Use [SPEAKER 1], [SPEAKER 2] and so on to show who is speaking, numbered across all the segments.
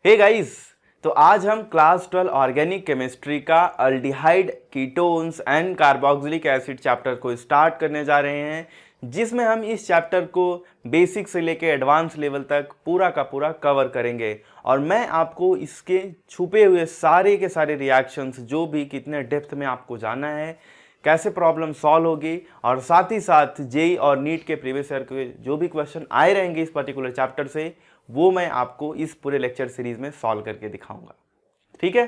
[SPEAKER 1] Hey guys, तो आज हम क्लास 12 ऑर्गेनिक केमिस्ट्री का aldehyde, ketones and carboxylic acid chapter को स्टार्ट करने जा रहे हैं, जिसमें हम इस चैप्टर को बेसिक से लेकर एडवांस लेवल तक पूरा का पूरा कवर करेंगे। और मैं आपको इसके छुपे हुए सारे के सारे रिएक्शंस, जो भी कितने डेप्थ में आपको जानना है, कैसे प्रॉब्लम सॉल्व होगी, और साथ ही साथ जेई और नीट के प्रीवियस ईयर के जो भी क्वेश्चन आए रहेंगे इस पर्टिकुलर चैप्टर से, वो मैं आपको इस पूरे लेक्चर सीरीज में सॉल्व करके दिखाऊंगा। ठीक है,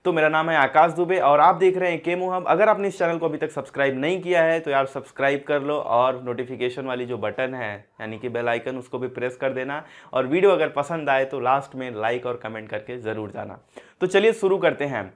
[SPEAKER 1] तो मेरा नाम है आकाश दुबे और आप देख रहे हैं केमो हब। अगर आपने इस चैनल को अभी तक सब्सक्राइब नहीं किया है तो यार सब्सक्राइब कर लो, और नोटिफिकेशन वाली जो बटन है यानी कि बेल आइकन, उसको भी प्रेस कर देना। और वीडियो अगर पसंद आए तो लास्ट में लाइक और कमेंट करके ज़रूर जाना। तो चलिए शुरू करते हैं।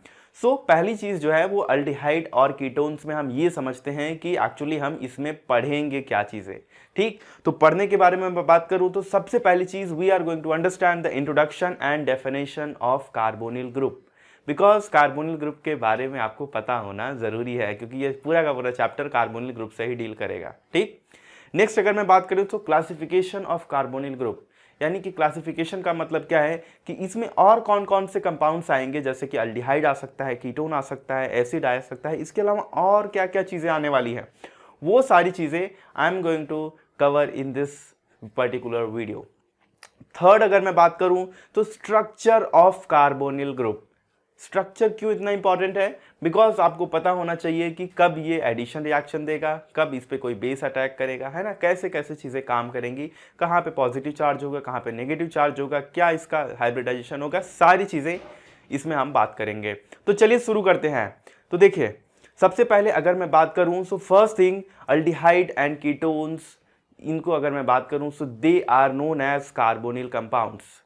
[SPEAKER 1] पहली चीज़ जो है वो अल्डिहाइड और कीटोन्स में हम ये समझते हैं कि एक्चुअली हम इसमें पढ़ेंगे क्या चीज़ें। ठीक, तो पढ़ने के बारे में मैं बात करूं तो सबसे पहली चीज़, we are going to understand the introduction and definition of carbonyl group. Because carbonyl group के बारे में आपको पता होना ज़रूरी है, क्योंकि ये पूरा का पूरा चैप्टर कार्बोनिल ग्रुप से ही डील करेगा। ठीक, नेक्स्ट अगर मैं बात करूँ तो क्लासिफिकेशन ऑफ कार्बोनिल ग्रुप, यानी कि क्लासिफिकेशन का मतलब क्या है कि इसमें और कौन कौन से कंपाउंड्स आएंगे, जैसे कि अल्डिहाइड आ सकता है, कीटोन आ सकता है, एसिड आ सकता है, इसके अलावा और क्या क्या चीज़ें आने वाली है, वो सारी चीज़ें I am going to cover in this particular video. Third अगर मैं बात करूं तो structure of carbonyl group. Structure क्यों इतना इंपॉर्टेंट है? बिकॉज आपको पता होना चाहिए कि कब ये एडिशन रिएक्शन देगा, कब इस पे कोई बेस अटैक करेगा, है ना, कैसे कैसे चीज़ें काम करेंगी, कहाँ पे पॉजिटिव चार्ज होगा, कहाँ पे नेगेटिव चार्ज होगा, क्या इसका हाइब्रिडाइजेशन होगा, सारी चीज़ें इसमें हम बात करेंगे। तो चलिए शुरू करते हैं। तो देखिए, सबसे पहले अगर मैं बात करूँ so first thing, aldehyde and ketones, इनको अगर मैं बात करूँ so they are known as carbonyl compounds.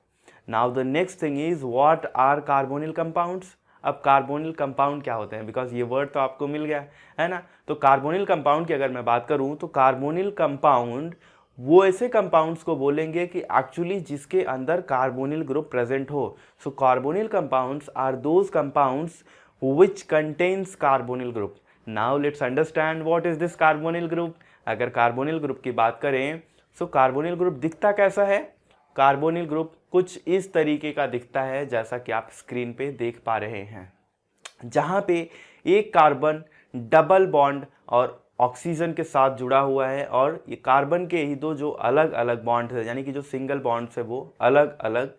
[SPEAKER 1] Now the next thing is what are carbonyl compounds. अब कार्बोनिल कंपाउंड क्या होते हैं, बिकॉज ये वर्ड तो आपको मिल गया है ना। तो कार्बोनिल कंपाउंड की अगर मैं बात करूं तो कार्बोनिल कंपाउंड वो ऐसे कंपाउंड्स को बोलेंगे कि एक्चुअली जिसके अंदर कार्बोनिल ग्रुप प्रेजेंट हो। So carbonyl compounds are those compounds which contains carbonyl group. Now let's understand what is this carbonyl group. अगर कार्बोनिल ग्रुप की बात करें तो कार्बोनिल ग्रुप दिखता कैसा है? कार्बोनिल ग्रुप कुछ इस तरीके का दिखता है जैसा कि आप स्क्रीन पे देख पा रहे हैं, जहां पे एक कार्बन डबल बॉन्ड और ऑक्सीजन के साथ जुड़ा हुआ है, और ये कार्बन के ही दो जो अलग अलग बॉन्ड है, यानी कि जो सिंगल बॉन्ड है, वो अलग अलग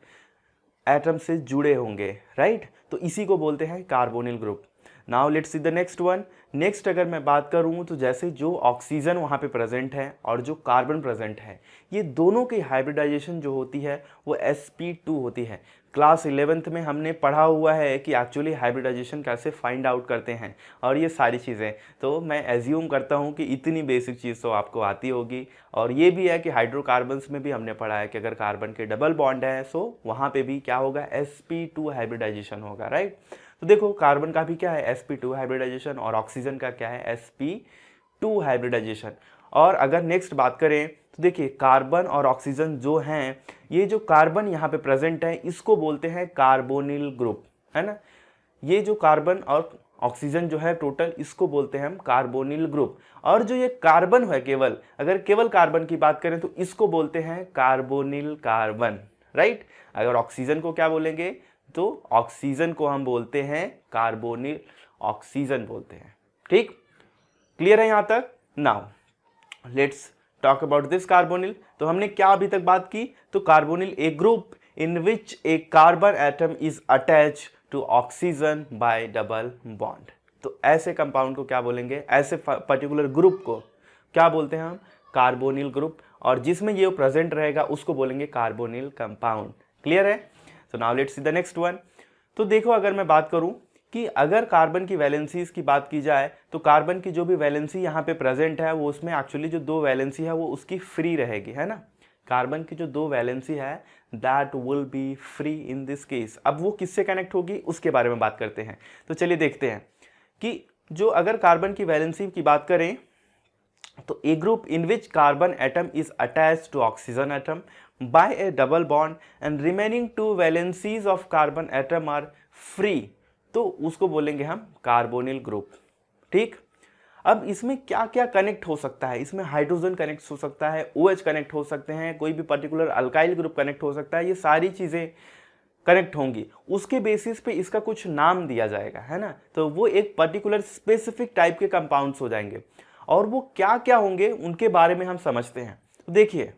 [SPEAKER 1] एटम से जुड़े होंगे, राइट। तो इसी को बोलते हैं carbonyl group. Now let's see the next one. Next अगर मैं बात करूं तो जैसे जो ऑक्सीजन वहां पे प्रेजेंट है और जो कार्बन प्रेजेंट है, ये दोनों की हाइब्रिडाइजेशन जो होती है वो sp2 होती है। क्लास 11th में हमने पढ़ा हुआ है कि एक्चुअली हाइब्रिडाइजेशन कैसे फाइंड आउट करते हैं और ये सारी चीज़ें, तो मैं एज्यूम करता हूँ कि इतनी बेसिक चीज़ तो आपको आती होगी। और ये भी है कि हाइड्रोकार्बन्स में भी हमने पढ़ा है कि अगर कार्बन के डबल बॉन्ड है सो वहाँ पे भी क्या होगा, sp2 हाइब्रिडाइजेशन होगा, राइट। तो देखो, कार्बन का भी क्या है, sp2 हाइब्रिडाइजेशन, और ऑक्सीजन का क्या है, sp2 हाइब्रिडाइजेशन। और अगर नेक्स्ट बात करें तो देखिए, कार्बन और ऑक्सीजन जो हैं, ये जो कार्बन यहाँ पे प्रेजेंट है इसको बोलते हैं कार्बोनिल ग्रुप, है ना। ये जो कार्बन और ऑक्सीजन जो है टोटल, इसको बोलते हैं हम कार्बोनिल ग्रुप। और जो ये कार्बन है, केवल अगर केवल कार्बन की बात करें तो इसको बोलते हैं कार्बोनिल कार्बन, राइट। अगर ऑक्सीजन को क्या बोलेंगे तो ऑक्सीजन को हम बोलते हैं कार्बोनिल ऑक्सीजन बोलते हैं। ठीक, क्लियर है यहां तक? Now let's talk about this carbonyl. तो हमने क्या अभी तक बात की, तो carbonyl a group in which a carbon atom is attach to oxygen by double bond. तो ऐसे कंपाउंड को क्या बोलेंगे, ऐसे पर्टिकुलर ग्रुप को क्या बोलते हैं हम, कार्बोनिल ग्रुप। और जिसमें ये प्रेजेंट रहेगा उसको बोलेंगे कार्बोनिल कंपाउंड। क्लियर है? So now let's see the next one. तो देखो, अगर मैं बात करूं कि अगर कार्बन की वैलेंसीज की बात की जाए तो कार्बन की जो भी वैलेंसी यहाँ पे प्रेजेंट है वो उसमें एक्चुअली जो दो वैलेंसी है वो उसकी फ्री रहेगी, है ना। कार्बन की जो दो वैलेंसी है that will be free in this case. अब वो किससे कनेक्ट होगी उसके बारे में बात करते हैं। तो चलिए देखते हैं कि जो अगर कार्बन की वैलेंसी की बात करें तो a group in which carbon atom is attached to oxygen atom by a double bond and remaining two valencies of carbon atom are free, तो उसको बोलेंगे हम कार्बोनिल ग्रुप। ठीक, अब इसमें क्या क्या कनेक्ट हो सकता है, इसमें हाइड्रोजन कनेक्ट हो सकता है, OH कनेक्ट हो सकते हैं, कोई भी पर्टिकुलर अल्काइल ग्रुप कनेक्ट हो सकता है। ये सारी चीज़ें कनेक्ट होंगी, उसके बेसिस पे इसका कुछ नाम दिया जाएगा, है ना। तो वो एक पर्टिकुलर स्पेसिफिक टाइप के कंपाउंड्स हो जाएंगे, और वो क्या क्या होंगे उनके बारे में हम समझते हैं। तो देखिए,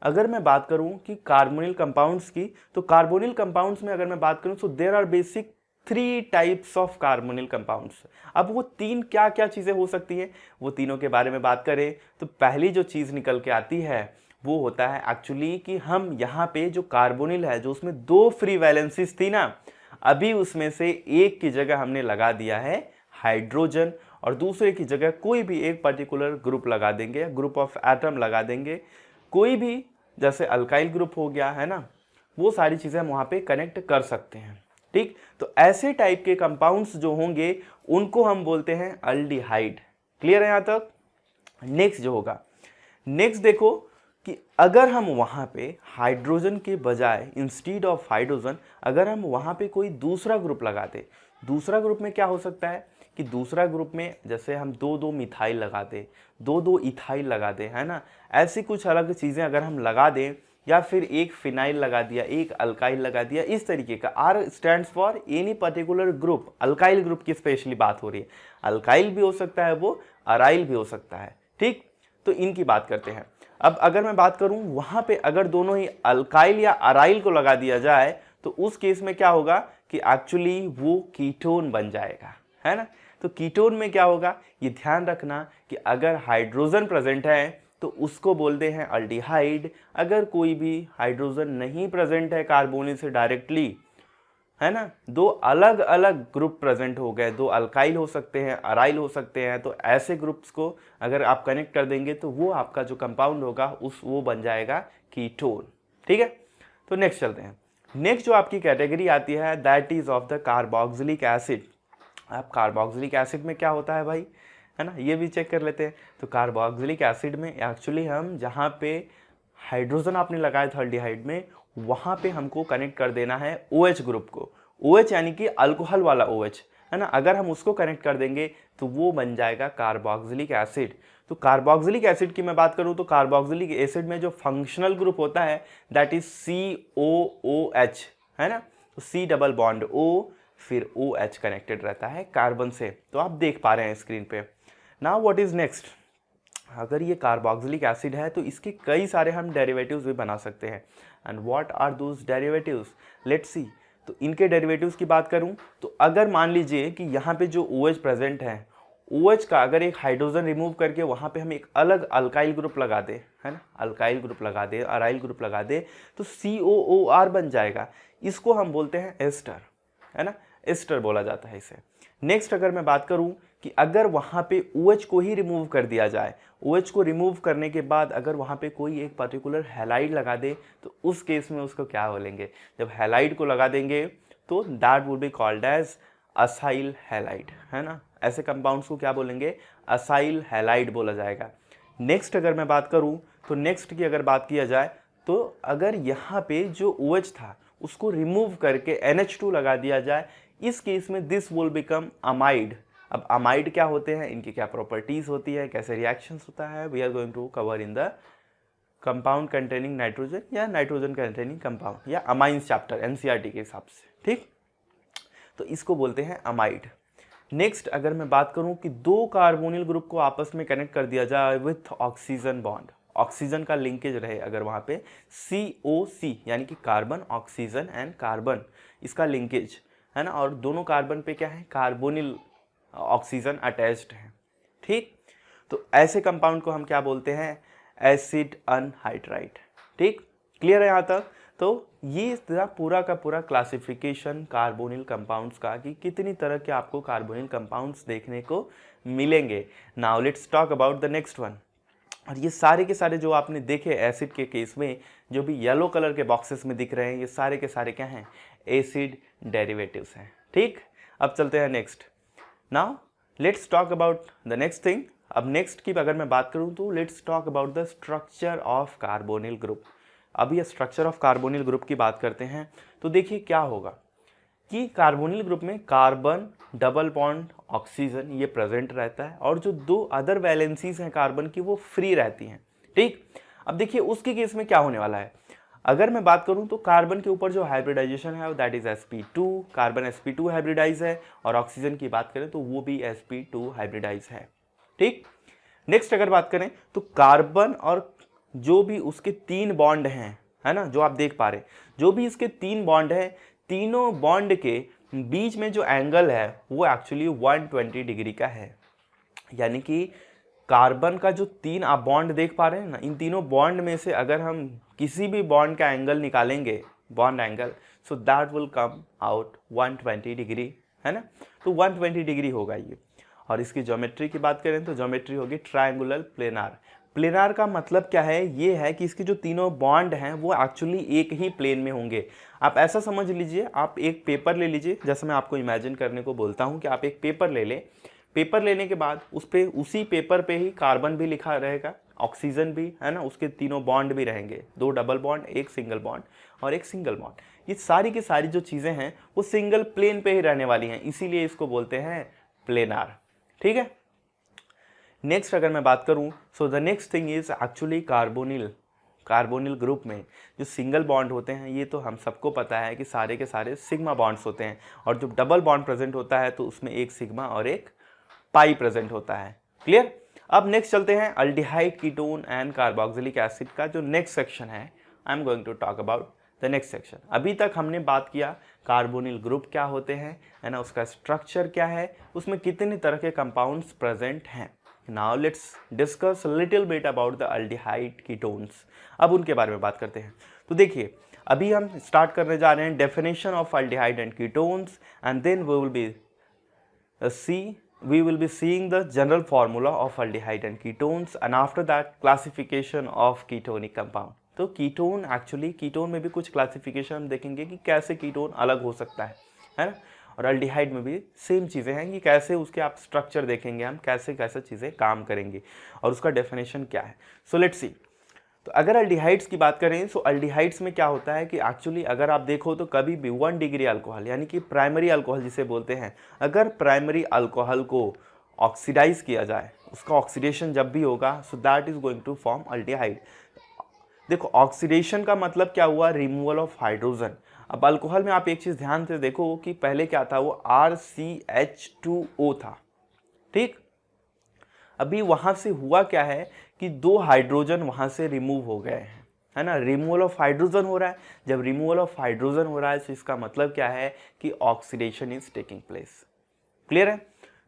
[SPEAKER 1] अगर मैं बात करूं कि कार्बोनिल कंपाउंड्स की, तो कार्बोनिल कंपाउंड्स में अगर मैं बात करूं तो there are basic 3 types of carbonyl compounds. अब वो 3 क्या क्या चीज़ें हो सकती हैं, वो तीनों के बारे में बात करें तो पहली जो चीज़ निकल के आती है वो होता है एक्चुअली कि हम यहाँ पे जो कार्बोनिल है, जो उसमें 2 फ्री वैलेंसीज थी ना, अभी उसमें से एक की जगह हमने लगा दिया है हाइड्रोजन, और दूसरे की जगह कोई भी एक पर्टिकुलर ग्रुप लगा देंगे, ग्रुप ऑफ एटम लगा देंगे, कोई भी, जैसे अल्काइल ग्रुप हो गया, है ना। वो सारी चीज़ें हम वहाँ पे कनेक्ट कर सकते हैं, ठीक। तो ऐसे टाइप के कंपाउंड्स जो होंगे उनको हम बोलते हैं अल्डिहाइड। क्लियर है यहाँ तक। नेक्स्ट जो होगा, नेक्स्ट देखो कि अगर हम वहाँ पे हाइड्रोजन के बजाय, इंस्टीड ऑफ हाइड्रोजन, अगर हम वहाँ पे कोई दूसरा ग्रुप लगाते, दूसरा ग्रुप में क्या हो सकता है कि दूसरा ग्रुप में जैसे हम 2-2 मिथाइल लगा दें, 2-2 इथाइल लगा दें, है ना, ऐसी कुछ अलग चीज़ें अगर हम लगा दें, या फिर एक फिनाइल लगा दिया, एक अल्काइल लगा दिया, इस तरीके का। R stands for any particular group, alkyl group की स्पेशली बात हो रही है, अल्काइल भी हो सकता है, वो अराइल भी हो सकता है, ठीक। तो इनकी बात करते हैं। अब अगर मैं बात करूं वहां पे अगर दोनों ही अल्काइल या अराइल को लगा दिया जाए तो उस केस में क्या होगा कि एक्चुअली वो कीटोन बन जाएगा, है ना। तो कीटोन में क्या होगा, ये ध्यान रखना कि अगर हाइड्रोजन प्रेजेंट है तो उसको बोलते हैं अल्डिहाइड। अगर कोई भी हाइड्रोजन नहीं प्रेजेंट है कार्बोनिल से डायरेक्टली, है ना, 2 अलग अलग ग्रुप प्रेजेंट हो गए, 2 अल्काइल हो सकते हैं, अराइल हो सकते हैं, तो ऐसे ग्रुप्स को अगर आप कनेक्ट कर देंगे तो वो आपका जो कंपाउंड होगा वो बन जाएगा कीटोन, ठीक है। तो नेक्स्ट चलते हैं। नेक्स्ट जो आपकी कैटेगरी आती है that is of the carboxylic acid. अब कार्बोक्सिलिक एसिड में क्या होता है भाई, है ना, ये भी चेक कर लेते हैं। तो कार्बोक्सिलिक एसिड में एक्चुअली हम जहाँ पे हाइड्रोजन आपने लगाया था अल्डिहाइड में, वहाँ पे हमको कनेक्ट कर देना है OH ग्रुप को। OH यानी कि अल्कोहल वाला OH, है ना, अगर हम उसको कनेक्ट कर देंगे तो वो बन जाएगा कार्बोक्सिलिक एसिड। तो कार्बोक्सिलिक एसिड की मैं बात करूँ तो कार्बोक्सिलिक एसिड में जो फंक्शनल ग्रुप होता है दैट इज COOH, है ना। तो C डबल बॉन्ड O, फिर OH कनेक्टेड रहता है कार्बन से। तो आप देख पा रहे हैं स्क्रीन पे। नाउ व्हाट इज नेक्स्ट, अगर ये कार्बोक्सिलिक एसिड है तो इसके कई सारे हम डेरिवेटिव्स भी बना सकते हैं। And what are those derivatives, let's see. तो इनके डेरिवेटिव्स की बात करूं तो अगर मान लीजिए कि यहाँ पे जो OH प्रेजेंट है, OH का अगर एक हाइड्रोजन रिमूव करके वहाँ पे हम एक अलग अल्काइल ग्रुप लगा दे, है ना, अल्काइल ग्रुप लगा दे, अराइल ग्रुप लगा दे, तो COOR बन जाएगा। इसको हम बोलते हैं एस्टर, है ना, एस्टर बोला जाता है इसे। नेक्स्ट अगर मैं बात करूं कि अगर वहाँ पे OH को ही रिमूव कर दिया जाए, OH को रिमूव करने के बाद अगर वहाँ पे कोई एक पर्टिकुलर हैलाइड लगा दे तो उस केस में उसको क्या बोलेंगे, जब हैलाइड को लगा देंगे तो that would be called as acyl halide, है ना। ऐसे कंपाउंड्स को क्या बोलेंगे, असाइल हैलाइड बोला जाएगा। नेक्स्ट अगर मैं बात करूँ तो नेक्स्ट की अगर बात किया जाए तो अगर यहाँ पे जो OH था उसको रिमूव करके NH2 लगा दिया जाए, इस केस में दिस विल बिकम अमाइड। अब अमाइड क्या होते हैं, इनकी क्या प्रॉपर्टीज होती है, कैसे रिएक्शंस होता है, we are going to cover in the compound containing nitrogen या नाइट्रोजन कंटेनिंग कंपाउंड या अमाइंस चैप्टर NCERT के हिसाब से, ठीक। तो इसको बोलते हैं अमाइड। नेक्स्ट अगर मैं बात करूं कि 2 कार्बोनिल ग्रुप को आपस में कनेक्ट कर दिया जाए विथ ऑक्सीजन बॉन्ड, ऑक्सीजन का लिंकेज रहे अगर वहाँ पे COC यानी कि कार्बन ऑक्सीजन एंड कार्बन, इसका लिंकेज, है ना, और दोनों कार्बन पे क्या है, कार्बोनिल ऑक्सीजन अटैच्ड है, ठीक। तो ऐसे कंपाउंड को हम क्या बोलते हैं, एसिड अनहाइड्राइड, ठीक। क्लियर है यहाँ तक। तो ये पूरा का पूरा क्लासिफिकेशन कार्बोनिल कंपाउंड्स का कि कितनी तरह के आपको कार्बोनिल कंपाउंड्स देखने को मिलेंगे। Now let's talk about the next one. और ये सारे के सारे जो आपने देखे एसिड के केस में, जो भी येलो कलर के बॉक्सेस में दिख रहे हैं, ये सारे के सारे क्या हैं, एसिड डेरिवेटिव्स हैं, ठीक। अब चलते हैं next. Now let's talk about the next thing. अब नेक्स्ट की अगर मैं बात करूं तो let's talk about the structure of carbonyl group. अब ये स्ट्रक्चर ऑफ कार्बोनिल ग्रुप की बात करते हैं तो देखिए क्या होगा कि कार्बोनिल ग्रुप में कार्बन डबल बॉन्ड ऑक्सीजन ये प्रेजेंट रहता है, और जो 2 अदर वैलेंसीज हैं कार्बन की वो फ्री रहती हैं, ठीक। अब देखिए उसके केस में क्या होने वाला है, अगर मैं बात करूं तो कार्बन के ऊपर जो हाइब्रिडाइजेशन है that is sp2, carbon sp2 hybridise है, और ऑक्सीजन की बात करें तो वो भी sp2 हाइब्रिडाइज है। ठीक, नेक्स्ट अगर बात करें तो कार्बन और जो भी उसके 3 बॉन्ड हैं, है ना, जो आप देख पा रहे हैं, जो भी इसके 3 बॉन्ड है, तीनों बॉन्ड के बीच में जो एंगल है वो एक्चुअली 120 डिग्री का है। यानी कि कार्बन का जो 3 आप बॉन्ड देख पा रहे हैं ना, इन तीनों बॉन्ड में से अगर हम किसी भी बॉन्ड का एंगल निकालेंगे, bond angle, so that will come out 120 degree, है ना। तो 120 डिग्री होगा ये। और इसकी ज्योमेट्री की बात करें तो ज्योमेट्री होगी ट्रायंगुलर प्लेनार। प्लेनार का मतलब क्या है, ये है कि इसके जो तीनों बॉन्ड हैं वो एक्चुअली एक ही प्लेन में होंगे। आप ऐसा समझ लीजिए, आप एक पेपर ले लीजिए, जैसे मैं आपको इमेजिन करने को बोलता हूँ कि आप एक पेपर ले लें, पेपर लेने के बाद उसी पेपर पे ही कार्बन भी लिखा रहेगा, ऑक्सीजन भी, है ना, उसके तीनों बॉन्ड भी रहेंगे, 2 डबल बॉन्ड, एक सिंगल बॉन्ड और एक सिंगल बॉन्ड। ये सारी की सारी जो चीज़ें हैं वो सिंगल प्लेन पे ही रहने वाली हैं, इसीलिए इसको बोलते हैं प्लेनार। ठीक है, नेक्स्ट अगर मैं बात करूं so the next thing is actually carbonyl group में जो सिंगल बॉन्ड होते हैं, ये तो हम सबको पता है कि सारे के सारे सिग्मा बॉन्ड्स होते हैं, और जो डबल बॉन्ड प्रेजेंट होता है तो उसमें एक सिग्मा और एक पाई प्रेजेंट होता है। क्लियर। अब नेक्स्ट चलते हैं aldehyde, ketone and carboxylic acid का जो नेक्स्ट सेक्शन है, I am going to talk about the next section. अभी तक हमने बात किया कार्बोनिल ग्रुप क्या होते हैं, है ना, उसका स्ट्रक्चर क्या है, उसमें कितने तरह के कंपाउंड्स प्रेजेंट हैं। Now let's discuss little bit about the aldehyde ketones. अब उनके बारे में बात करते हैं। तो देखिए, अभी हम स्टार्ट करने जा रहे हैं definition of aldehyde and ketones, and then we will be seeing the general formula of aldehyde and ketones, and after that classification of ketonic compound। तो कीटोन, एक्चुअली कीटोन में भी कुछ क्लासिफिकेशन हम देखेंगे कि कैसे कीटोन अलग हो सकता है ना, और अल्डिहाइड में भी सेम चीज़ें हैं कि कैसे उसके आप स्ट्रक्चर देखेंगे, हम कैसे कैसे चीज़ें काम करेंगे और उसका डेफिनेशन क्या है। So let's see. तो अगर अल्डिहाइड्स की बात करें तो अल्डिहाइड्स में क्या होता है कि एक्चुअली अगर आप देखो तो कभी भी 1 डिग्री अल्कोहल, यानी कि प्राइमरी अल्कोहल जिसे बोलते हैं, अगर प्राइमरी अल्कोहल को ऑक्सीडाइज किया जाए, उसका ऑक्सीडेशन जब भी होगा, so that is going to form aldehyde. देखो, ऑक्सीडेशन का मतलब क्या हुआ, रिमूवल ऑफ हाइड्रोजन। अब अल्कोहल में आप एक चीज़ ध्यान से देखो कि पहले क्या था, वो RCH2O था। ठीक, अभी वहाँ से हुआ क्या है कि 2 हाइड्रोजन वहाँ से रिमूव हो गए हैं, है ना, रिमूवल ऑफ हाइड्रोजन हो रहा है। जब रिमूवल ऑफ हाइड्रोजन हो रहा है तो इसका मतलब क्या है कि oxidation is taking place. Clear है।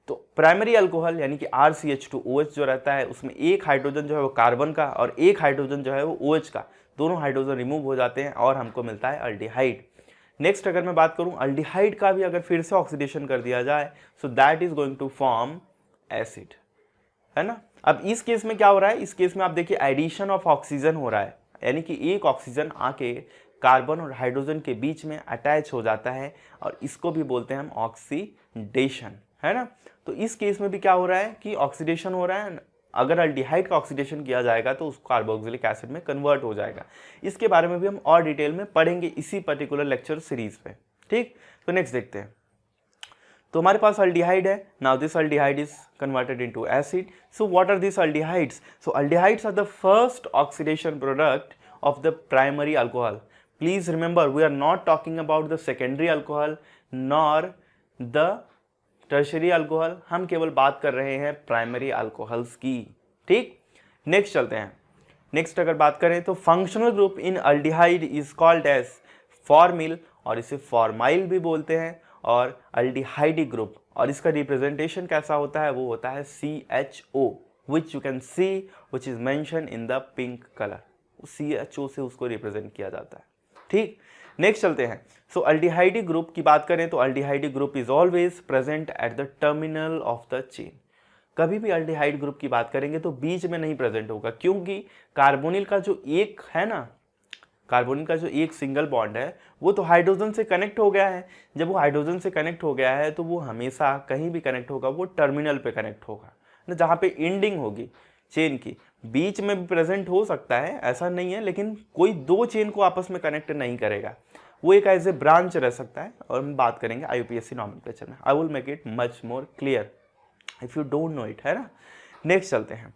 [SPEAKER 1] तो प्राइमरी अल्कोहल यानी कि RCH2OH जो रहता है, उसमें एक हाइड्रोजन जो है वो कार्बन का और एक हाइड्रोजन जो है वो OH का, दोनों हाइड्रोजन रिमूव हो जाते हैं और हमको मिलता है अल्डिहाइड। नेक्स्ट अगर मैं बात करूं, अल्डिहाइड का भी अगर फिर से ऑक्सीडेशन कर दिया जाए, so that is going to form acid, है ना। अब इस केस में क्या हो रहा है, इस केस में आप देखिए एडिशन ऑफ ऑक्सीजन हो रहा है, यानी कि एक ऑक्सीजन आके कार्बन और हाइड्रोजन के बीच में अटैच हो जाता है, और इसको भी बोलते हैं हम ऑक्सीडेशन, है ना। तो इस केस में भी क्या हो रहा है कि ऑक्सीडेशन हो रहा है। अगर अल्डिहाइड का ऑक्सीडेशन किया जाएगा तो उसको कार्बोक्सिलिक एसिड में कन्वर्ट हो जाएगा। इसके बारे में भी हम और डिटेल में पढ़ेंगे इसी पर्टिकुलर लेक्चर सीरीज पे। ठीक, तो नेक्स्ट देखते हैं। तो हमारे पास अल्डिहाइड है। Now this aldehyde is converted into acid. So what are this aldehydes? So aldehydes are the first oxidation product of the primary alcohol. Please remember, we are not talking about the secondary alcohol nor the tertiary alcohol, हम केवल बात कर रहे हैं primary alcohols की। ठीक, next चलते हैं। नेक्स्ट अगर बात करें तो functional group in aldehyde is called as formyl, और इसे फॉर्माइल भी बोलते हैं, और अल्डिहाइडिक ग्रुप, और इसका रिप्रेजेंटेशन कैसा होता है, वो होता है CHO, which you can see which is mention in the pink colour. CHO से उसको रिप्रेजेंट किया जाता है। ठीक, नेक्स्ट चलते हैं। सो अल्डिहाइडिक ग्रुप की बात करें तो aldehydic group is always present at the terminal of the chain. कभी भी अल्डिहाइड ग्रुप की बात करेंगे तो बीच में नहीं प्रेजेंट होगा, क्योंकि कार्बोनिल का जो एक है ना, कार्बोनिल का जो एक सिंगल बॉन्ड है वो तो हाइड्रोजन से कनेक्ट हो गया है। जब वो हाइड्रोजन से कनेक्ट हो गया है तो वो हमेशा कहीं भी कनेक्ट होगा, वो टर्मिनल पे कनेक्ट होगा ना, जहाँ पे एंडिंग होगी चेन की। बीच में भी प्रेजेंट हो सकता है, ऐसा नहीं है, लेकिन कोई 2 चेन को आपस में कनेक्ट नहीं करेगा, वो एक एज ए ब्रांच रह सकता है। और हम बात करेंगे IUPAC नॉमेनक्लेचर में। I will make it much more clear if you don't know it, है ना। नेक्स्ट चलते हैं।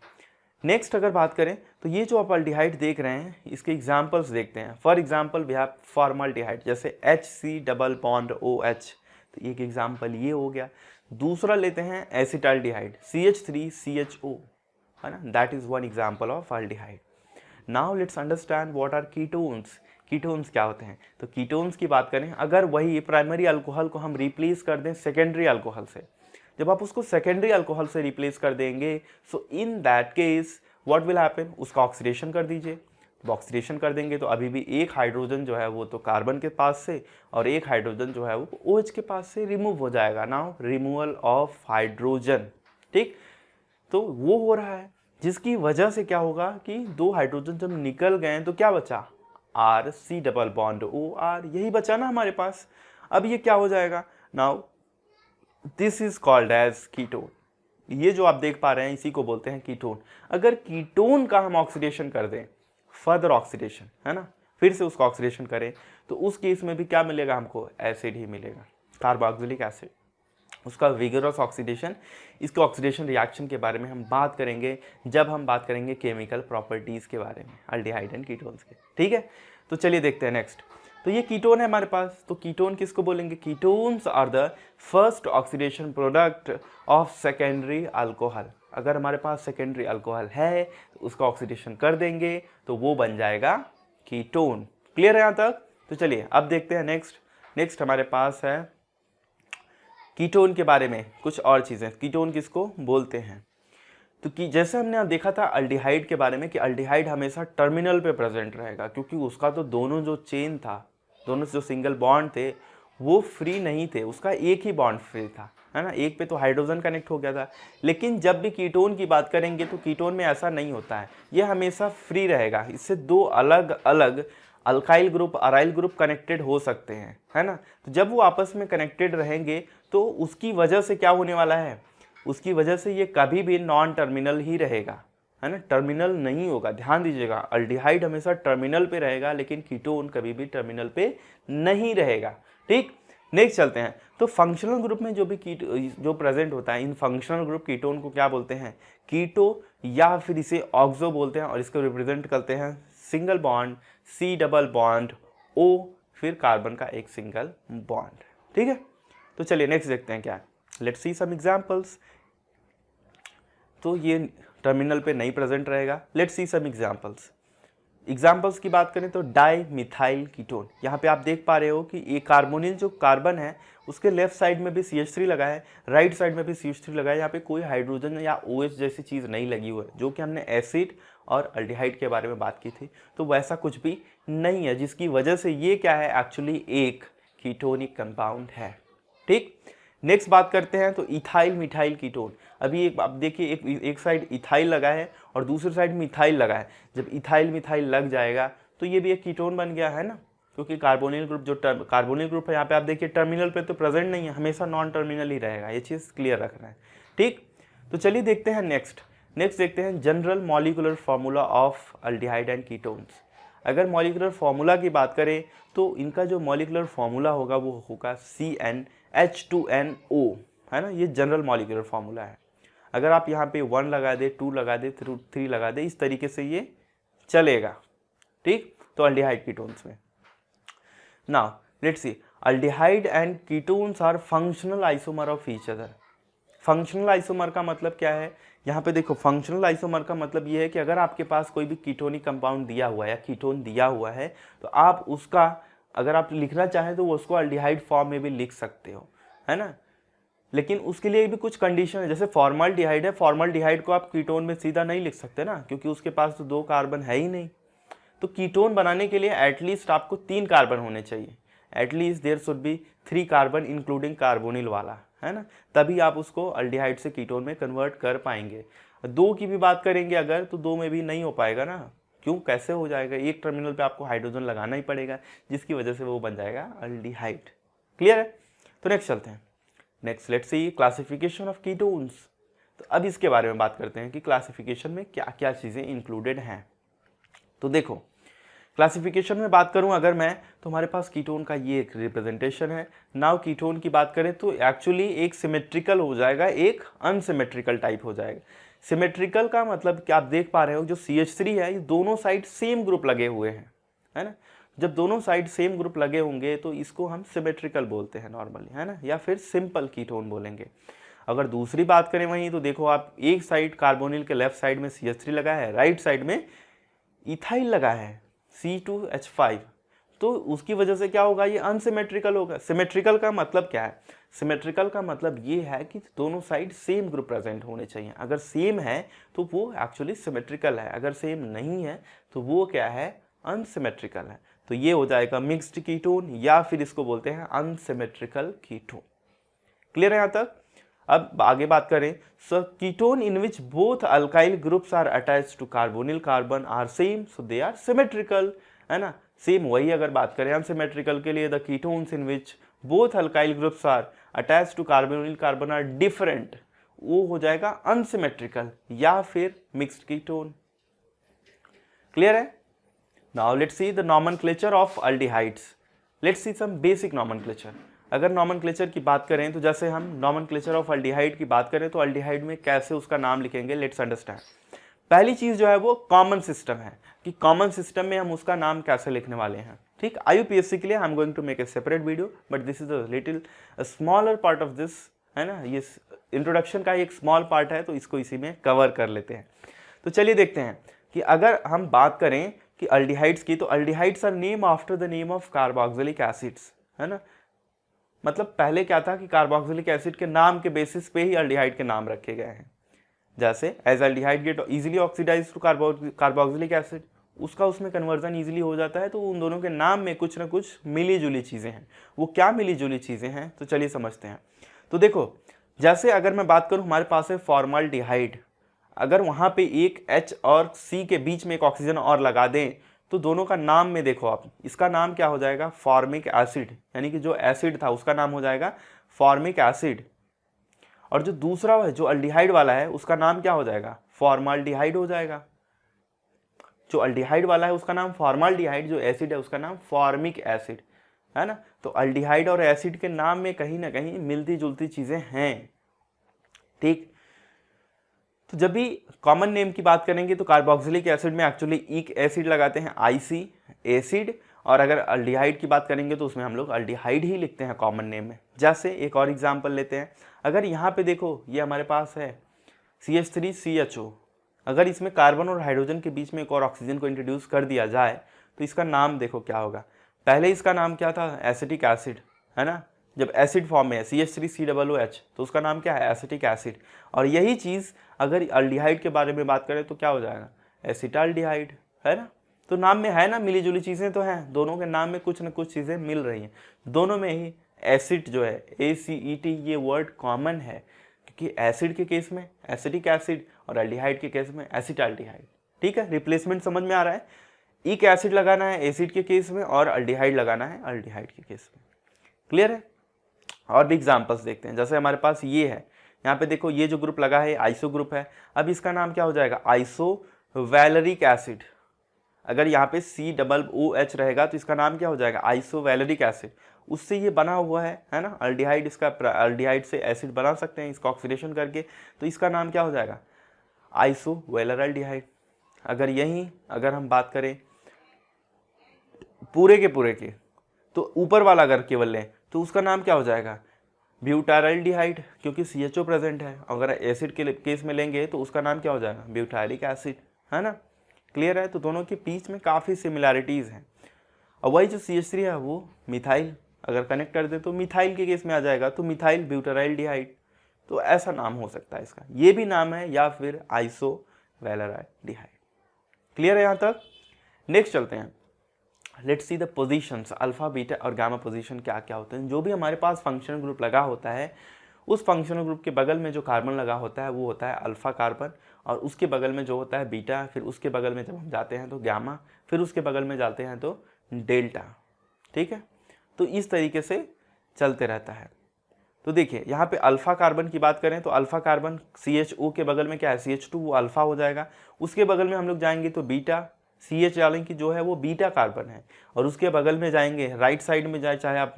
[SPEAKER 1] नेक्स्ट अगर बात करें तो ये जो आप अल्डिहाइड देख रहे हैं इसके एग्जांपल्स देखते हैं। For example we have formaldehyde, जैसे HC डबल बॉन्ड OH, तो एक एग्जांपल ये हो गया। दूसरा लेते हैं एसिटाल्डिहाइड CH3CHO, है ना, that is one example of aldehyde. Now let's understand what are ketones. Ketones क्या होते हैं? तो कीटोन्स की बात करें, अगर वही प्राइमरी अल्कोहल को हम रिप्लेस कर दें सेकेंडरी अल्कोहल से, जब आप उसको सेकेंडरी अल्कोहल से रिप्लेस कर देंगे, so in that case what will happen, उसका ऑक्सीडेशन कर दीजिए। तो ऑक्सीडेशन कर देंगे तो अभी भी एक हाइड्रोजन जो है वो तो कार्बन के पास से और एक हाइड्रोजन जो है वो OH के पास से रिमूव हो जाएगा। नाउ रिमूवल ऑफ हाइड्रोजन, ठीक, तो वो हो रहा है, जिसकी वजह से क्या होगा कि दो हाइड्रोजन जब निकल गए तो क्या बचा, RC डबल बॉन्ड OR, यही बचा ना हमारे पास। अब ये क्या हो जाएगा, now this is called as ketone. ये जो आप देख पा रहे हैं इसी को बोलते हैं कीटोन। अगर कीटोन का हम ऑक्सीडेशन कर दें, फर्दर ऑक्सीडेशन, है ना, फिर से उसका ऑक्सीडेशन करें, तो उस केस में भी क्या मिलेगा हमको, एसिड ही मिलेगा, कार्बोक्सिलिक एसिड। उसका विगरस ऑक्सीडेशन, इसके ऑक्सीडेशन रिएक्शन के बारे में हम बात करेंगे जब हम बात करेंगे केमिकल प्रॉपर्टीज़ के बारे में अल्डिहाइड एंड कीटोन्स के, ठीक है। तो चलिए देखते हैं नेक्स्ट। तो ये कीटोन है हमारे पास, तो कीटोन किसको बोलेंगे, ketones are the first oxidation product of secondary alcohol. अगर हमारे पास सेकेंडरी अल्कोहल है तो उसका ऑक्सीडेशन कर देंगे तो वो बन जाएगा कीटोन। क्लियर है यहाँ तक? तो चलिए अब देखते हैं नेक्स्ट हमारे पास है कीटोन के बारे में कुछ और चीज़ें। कीटोन किसको बोलते हैं, तो कि जैसे हमने अब देखा था अल्डिहाइड के बारे में कि अल्डिहाइड हमेशा टर्मिनल पे प्रेजेंट रहेगा, क्योंकि उसका तो दोनों जो चेन था, दोनों जो सिंगल बॉन्ड थे वो फ्री नहीं थे, उसका एक ही बॉन्ड फ्री था, है ना, एक पे तो हाइड्रोजन कनेक्ट हो गया था। लेकिन जब भी कीटोन की बात करेंगे तो कीटोन में ऐसा नहीं होता है, ये हमेशा फ्री रहेगा। इससे दो अलग अलग alkyl group aryl group connected हो सकते हैं, है ना। तो जब वो आपस में कनेक्टेड रहेंगे तो उसकी वजह से क्या होने वाला है, उसकी वजह से ये कभी भी नॉन टर्मिनल ही रहेगा, है ना, टर्मिनल नहीं होगा। ध्यान दीजिएगा, अल्डिहाइड हमेशा टर्मिनल पे रहेगा लेकिन कीटोन कभी भी टर्मिनल पे नहीं रहेगा, ठीक। नेक्स्ट चलते हैं। तो फंक्शनल ग्रुप में जो भी जो प्रेजेंट होता है, इन फंक्शनल ग्रुप कीटोन को क्या बोलते हैं, कीटो, या फिर इसे ऑक्सो बोलते हैं, और इसको रिप्रेजेंट करते हैं single bond C double bond O, फिर कार्बन का एक सिंगल बॉन्ड, ठीक है। तो चलिए नेक्स्ट देखते हैं क्या, लेट्स सी सम एग्जांपल्स। तो ये टर्मिनल पे नहीं प्रेजेंट रहेगा, लेट्स सी सम एग्जांपल्स की बात करें तो डाई मिथाइल कीटोन। यहाँ पे आप देख पा रहे हो कि ये कार्बोनिल जो कार्बन है उसके लेफ्ट साइड में भी CH3 लगा है, राइट साइड में भी CH3 लगा है, यहाँ पे कोई हाइड्रोजन या OH जैसी चीज़ नहीं लगी हुई है, जो कि हमने एसिड और अल्डिहाइड के बारे में बात की थी। तो वैसा कुछ भी नहीं है, जिसकी वजह से ये क्या है, एक्चुअली एक कीटोनिक कंपाउंड है, ठीक। नेक्स्ट बात करते हैं तो इथाइल मिथाइल कीटोन। अभी एक आप देखिए, एक साइड इथाइल लगा है और दूसरी साइड मिथाइल लगा है। जब इथाइल मिथाइल लग जाएगा तो ये भी एक कीटोन बन गया, है ना, क्योंकि कार्बोनिल ग्रुप जो कार्बोनिल ग्रुप है यहाँ पे आप देखिए टर्मिनल पे तो प्रेजेंट नहीं है, हमेशा नॉन टर्मिनल ही रहेगा, ये चीज़ क्लियर रखना है, ठीक। तो चलिए देखते हैं नेक्स्ट देखते हैं general molecular formula of aldehyde and ketones. अगर मॉलिकुलर फार्मूला की बात करें तो इनका जो मॉलिकुलर फार्मूला होगा वो होगा CnH2nO, है ना, ये जनरल मॉलिकुलर फार्मूला है। अगर आप यहाँ पे 1 लगा दे, 2 लगा दे, 3 लगा दे, इस तरीके से ये चलेगा, ठीक। तो अल्डिहाइड कीटोन्स में now let's see, aldehyde and ketones are functional isomer of each other. Functional isomer का मतलब क्या है, यहाँ पे देखो, फंक्शनल आइसोमर का मतलब ये है कि अगर आपके पास कोई भी कीटोनिक कंपाउंड दिया हुआ है या कीटोन दिया हुआ है तो आप उसका अगर आप लिखना चाहें तो वो उसको अल्डिहाइड फॉर्म में भी लिख सकते हो, है ना। लेकिन उसके लिए भी कुछ कंडीशन है, जैसे फॉर्मल्डिहाइड है, फॉर्मल्डिहाइड को आप कीटोन में सीधा नहीं लिख सकते ना, क्योंकि उसके पास तो 2 कार्बन है ही नहीं। तो कीटोन बनाने के लिए एटलीस्ट आपको 3 कार्बन होने चाहिए, at least there should be 3 carbon including carbonyl वाला, है ना, तभी आप उसको अल्डिहाइड से कीटोन में कन्वर्ट कर पाएंगे। 2 की भी बात करेंगे अगर तो 2 में भी नहीं हो पाएगा ना, क्यों, कैसे हो जाएगा, एक टर्मिनल पे आपको हाइड्रोजन लगाना ही पड़ेगा, जिसकी वजह से वो बन जाएगा अल्डिहाइड। क्लियर है? तो नेक्स्ट चलते हैं। Next let's see classification of ketones. तो अब इसके बारे में बात करते हैं कि क्लासिफिकेशन में क्या क्या चीज़ें इंक्लूडेड हैं। तो देखो, क्लासिफिकेशन में बात करूं अगर मैं, तो हमारे पास कीटोन का ये एक रिप्रेजेंटेशन है। नाउ कीटोन की बात करें तो एक्चुअली एक सिमेट्रिकल हो जाएगा, एक अनसिमेट्रिकल टाइप हो जाएगा। सिमेट्रिकल का मतलब कि आप देख पा रहे हो जो CH3 है, ये दोनों साइड सेम ग्रुप लगे हुए हैं, है ना। जब दोनों साइड सेम ग्रुप लगे होंगे तो इसको हम सिमेट्रिकल बोलते हैं नॉर्मली, है ना, या फिर सिंपल कीटोन बोलेंगे। अगर दूसरी बात करें वहीं तो देखो आप, एक साइड कार्बोनिल के लेफ्ट साइड में CH3 लगा है, राइट साइड में इथाइल लगा है C2H5, तो उसकी वजह से क्या होगा, ये अनसिमेट्रिकल होगा। सिमेट्रिकल का मतलब क्या है, सिमेट्रिकल का मतलब ये है कि दोनों साइड सेम ग्रुप प्रेजेंट होने चाहिए। अगर सेम है तो वो एक्चुअली सिमेट्रिकल है, अगर सेम नहीं है तो वो क्या है, अनसिमेट्रिकल है। तो ये हो जाएगा मिक्स्ड कीटोन, या फिर इसको बोलते हैं अनसिमेट्रिकल कीटोन। क्लियर है यहाँ तक। अब आगे बात करें, so ketone in which both alkyl groups are attached to carbonyl carbon are same, so they are symmetrical, है ना। सेम वही अगर बात करें अनसिमेट्रिकल के लिए, the ketones in which both alkyl groups are attached to carbonyl carbon are different, वो हो जाएगा अनसिमेट्रिकल या फिर मिक्स्ड कीटोन। क्लियर है। Now let's see the nomenclature of aldehydes. Let's see some basic nomenclature. अगर nomenclature की बात करें तो जैसे हम नॉमेनक्लेचर ऑफ अल्डिहाइड की बात करें तो अल्डिहाइड में कैसे उसका नाम लिखेंगे, लेट्स अंडरस्टैंड। पहली चीज जो है वो कॉमन सिस्टम है, कि कॉमन सिस्टम में हम उसका नाम कैसे लिखने वाले हैं। ठीक, IUPSC के लिए I am going to make a separate video, but this is a little smaller part of this, है ना। ये इंट्रोडक्शन का एक स्मॉल पार्ट है तो इसको इसी में कवर कर लेते हैं। तो चलिए देखते हैं कि अगर हम बात करें कि अल्डिहाइड्स की, तो aldehydes are name after the name of carboxylic acids, है ना। मतलब पहले क्या था कि कार्बोक्सिलिक एसिड के नाम के बेसिस पे ही अल्डिहाइड के नाम रखे गए हैं। जैसे as aldehyde get easily oxidise to carboxylic acid, उसका उसमें कन्वर्जन इजीली हो जाता है। तो उन दोनों के नाम में कुछ ना कुछ मिली जुली चीज़ें हैं। वो क्या मिली जुली चीज़ें हैं, तो चलिए समझते हैं। तो देखो, जैसे अगर मैं बात करूँ, हमारे पास है फॉर्माल्डिहाइड, अगर वहाँ पे एक H और C के बीच में एक ऑक्सीजन और लगा दें तो दोनों का नाम में देखो आप, इसका नाम क्या हो जाएगा, फॉर्मिक एसिड, यानी कि जो एसिड था उसका नाम हो जाएगा फॉर्मिक एसिड। और जो दूसरा है जो अल्डिहाइड वाला है उसका नाम क्या हो जाएगा, फॉर्माल्डिहाइड हो जाएगा। जो अल्डिहाइड वाला है उसका नाम फॉर्माल्डिहाइड, जो एसिड है उसका नाम फॉर्मिक एसिड, है ना। तो अल्डिहाइड और एसिड के नाम में कहीं ना कहीं मिलती जुलती चीजें हैं। ठीक, तो जब भी कॉमन नेम की बात करेंगे तो कार्बोक्सिलिक एसिड में एक्चुअली एक एसिड लगाते हैं IC एसिड, और अगर अल्डिहाइड की बात करेंगे तो उसमें हम लोग अल्डिहाइड ही लिखते हैं कॉमन नेम में। जैसे एक और एग्जांपल लेते हैं, अगर यहाँ पे देखो ये हमारे पास है CH3CHO, अगर इसमें कार्बन और हाइड्रोजन के बीच में एक और ऑक्सीजन को इंट्रोड्यूस कर दिया जाए तो इसका नाम देखो क्या होगा। पहले इसका नाम क्या था, एसिटिक एसिड, है ना। जब एसिड फॉर्म में है CH3COOH तो उसका नाम क्या है, एसिटिक एसिड। और यही चीज़ अगर अल्डिहाइड के बारे में बात करें तो क्या हो जाएगा, एसिटाल्डिहाइड, है ना। तो नाम में है ना मिली जुली चीज़ें तो हैं, दोनों के नाम में कुछ ना कुछ चीज़ें मिल रही हैं। दोनों में ही एसिड जो है ACET ये वर्ड कॉमन है, क्योंकि एसिड के केस में एसिटिक एसिड और अल्डिहाइड के केस में एसिटाल्डिहाइड। ठीक है, रिप्लेसमेंट समझ में आ रहा है। एक एसिड लगाना है एसिड के केस में और अल्डिहाइड लगाना है अल्डिहाइड के केस में। क्लियर है। और भी एग्जांपल्स देखते हैं, जैसे हमारे पास ये है, यहाँ पे देखो ये जो ग्रुप लगा है आइसो ग्रुप है। अब इसका नाम क्या हो जाएगा, आइसोवैलेरिक एसिड। अगर यहाँ पे COOH रहेगा तो इसका नाम क्या हो जाएगा, आइसोवैलेरिक एसिड। उससे ये बना हुआ है ना अल्डिहाइड, इसका अल्डिहाइड से एसिड बना सकते हैं इसका ऑक्सीडेशन करके, तो इसका नाम क्या हो जाएगा, आइसोवैलेराल्डिहाइड। अगर हम बात करें पूरे के तो ऊपर वाला अगर केवल लें तो उसका नाम क्या हो जाएगा, ब्यूटाराल्डिहाइड, क्योंकि CHO प्रेजेंट है। अगर एसिड के केस में लेंगे तो उसका नाम क्या हो जाएगा, ब्यूटारिक एसिड, है ना। क्लियर है। तो दोनों के बीच में काफ़ी सिमिलैरिटीज़ हैं। और वही जो CH3 है वो मिथाइल, अगर कनेक्ट कर दे तो मिथाइल के केस में आ जाएगा, तो मिथाइल ब्यूटाराल्डिहाइड। तो ऐसा नाम हो सकता है इसका, ये भी नाम है, या फिर आइसोवैलेराल्डिहाइड। क्लियर है यहाँ तक। नेक्स्ट चलते हैं, let's see the positions, alpha beta और गामा पोजीशन क्या क्या होते हैं। जो भी हमारे पास फंक्शनल ग्रुप लगा होता है उस फंक्शनल ग्रुप के बगल में जो कार्बन लगा होता है वो होता है अल्फा कार्बन, और उसके बगल में जो होता है बीटा, फिर उसके बगल में जब हम जाते हैं तो गामा, फिर उसके बगल में जाते हैं तो डेल्टा। ठीक है, तो इस तरीके से चलते रहता है। तो देखिए यहाँ पे अल्फा कार्बन की बात करें तो अल्फा कार्बन CHO के बगल में क्या है, CH2, वो अल्फा हो जाएगा। उसके बगल में हम लोग जाएंगे तो बीटा, CH वाले की जो है वो बीटा कार्बन है। और उसके बगल में जाएंगे राइट साइड में जाए, चाहे आप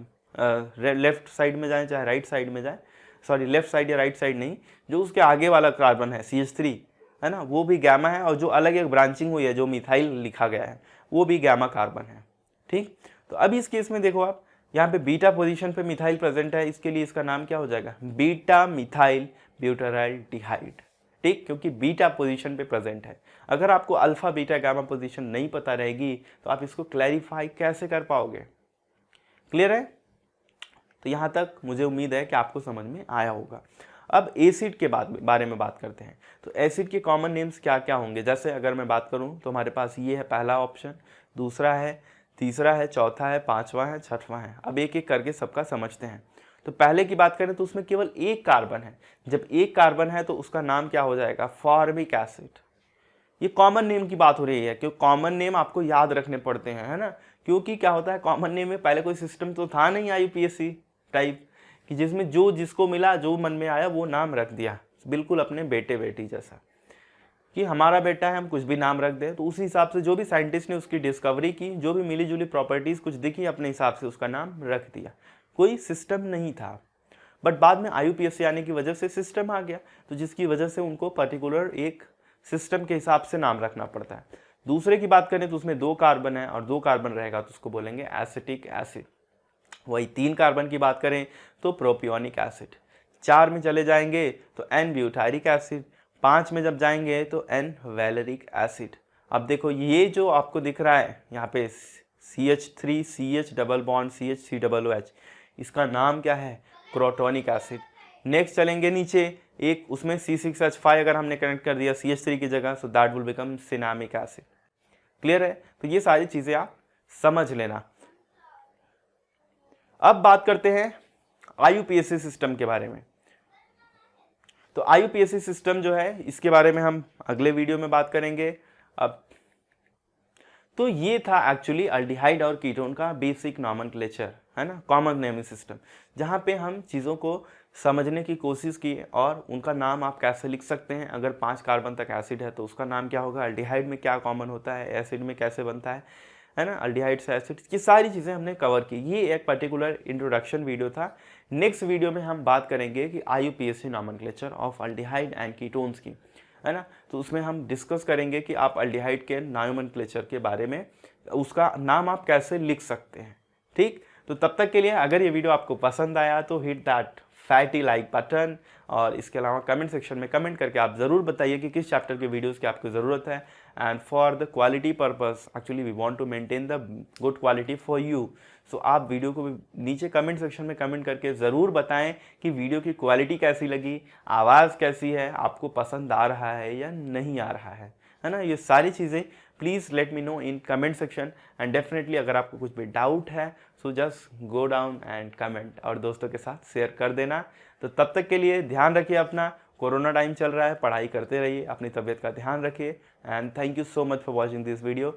[SPEAKER 1] लेफ्ट साइड में जाएं चाहे राइट साइड में जाए, सॉरी लेफ्ट साइड या राइट साइड नहीं, जो उसके आगे वाला कार्बन है CH3, है ना, वो भी गैमा है, और जो अलग एक ब्रांचिंग हुई है जो मिथाइल लिखा गया है वो भी गैमा कार्बन है। ठीक, तो अब इस केस में देखो आप, यहाँ पे बीटा पोजीशन पे मिथाइल प्रेजेंट है, इसके लिए इसका नाम क्या हो जाएगा, बीटा मिथाइल ब्यूटाराइल्डिहाइड। ठीक, क्योंकि बीटा पोजीशन पे प्रेजेंट है। अगर आपको अल्फा बीटा गामा पोजीशन नहीं पता रहेगी तो आप इसको क्लैरिफाई कैसे कर पाओगे। क्लियर है? तो यहाँ तक मुझे उम्मीद है कि आपको समझ में आया होगा। अब एसिड के बारे में बात करते हैं। तो एसिड के कॉमन नेम्स क्या क्या होंगे, जैसे अगर मैं बात करूँ तो हमारे पास ये है पहला ऑप्शन, दूसरा है, तीसरा है, चौथा है, पांचवा है, छठवां है। अब एक एक करके सबका समझते हैं। तो पहले की बात करें तो उसमें केवल एक कार्बन है। जब एक कार्बन है तो उसका नाम क्या हो जाएगा, फॉर्मिक एसिड। ये कॉमन नेम की बात हो रही है, क्योंकि कॉमन नेम आपको याद रखने पड़ते हैं, है ना, क्योंकि क्या होता है कॉमन नेम में पहले कोई सिस्टम तो था नहीं IUPAC टाइप कि जिसमें जो जिसको मिला जो मन में आया वो नाम रख दिया, बिल्कुल अपने बेटे बेटी जैसा कि हमारा बेटा है हम कुछ भी नाम रख दें। तो उसी हिसाब से जो भी साइंटिस्ट ने उसकी डिस्कवरी की, जो भी मिली जुली प्रॉपर्टीज कुछ दिखी, अपने हिसाब से उसका नाम रख दिया, कोई सिस्टम नहीं था। बट बाद में IUPAC आने की वजह से सिस्टम आ गया, तो जिसकी वजह से उनको पर्टिकुलर एक सिस्टम के हिसाब से नाम रखना पड़ता है। दूसरे की बात करें तो उसमें 2 कार्बन है और 2 कार्बन रहेगा तो उसको बोलेंगे एसिटिक एसिड। वही 3 कार्बन की बात करें तो प्रोपियोनिक एसिड। 4 में चले जाएंगे तो एन ब्यूटारिक एसिड। 5 में जब जाएंगे तो एन वैलेरिक एसिड। अब देखो ये जो आपको दिख रहा है यहाँ पे CH3 CH double bond CH COOH, इसका नाम क्या है, क्रोटोनिक एसिड। नेक्स्ट चलेंगे नीचे, एक उसमें C6H5 अगर हमने कनेक्ट कर दिया CH3 की जगह, so that will become cinnamic acid. Clear है? तो ये सारी चीजें आप समझ लेना। अब बात करते हैं IUPAC सिस्टम के बारे में। तो IUPAC सिस्टम जो है इसके बारे में हम अगले वीडियो में बात करेंगे। अब तो ये था एक्चुअली अल्डिहाइड और कीटोन का बेसिक नॉमेनक्लेचर, है ना, कॉमन नेमिंग सिस्टम, जहाँ पे हम चीज़ों को समझने की कोशिश की और उनका नाम आप कैसे लिख सकते हैं। अगर 5 कार्बन तक एसिड है तो उसका नाम क्या होगा, अल्डिहाइड में क्या कॉमन होता है, एसिड में कैसे बनता है ना, अल्डिहाइड से एसिड, ये सारी चीज़ें हमने कवर की। ये एक पर्टिकुलर इंट्रोडक्शन वीडियो था। नेक्स्ट वीडियो में हम बात करेंगे कि IUPAC nomenclature of aldehyde and ketones की, है ना। तो उसमें हम डिस्कस करेंगे कि आप अल्डिहाइड के नॉमेनक्लेचर के बारे में, उसका नाम आप कैसे लिख सकते हैं। ठीक, तो तब तक के लिए अगर ये वीडियो आपको पसंद आया तो hit that fatty like button, और इसके अलावा कमेंट सेक्शन में कमेंट करके आप ज़रूर बताइए कि किस चैप्टर के वीडियोस की आपको ज़रूरत है। And for the quality purpose actually we want to maintain the good quality for you. So आप वीडियो को नीचे कमेंट सेक्शन में कमेंट करके ज़रूर बताएं कि वीडियो की क्वालिटी कैसी लगी, आवाज़ कैसी है, आपको पसंद आ रहा है या नहीं आ रहा है ना। ये सारी चीज़ें please let me know in comment section. And definitely अगर आपको कुछ भी डाउट है so just go down and comment, और दोस्तों के साथ शेयर कर देना। तो तब तक के लिए ध्यान रखिए अपना, कोरोना टाइम चल रहा है, पढ़ाई करते रहिए, अपनी तबीयत का ध्यान रखिए। And thank you so much for watching this video.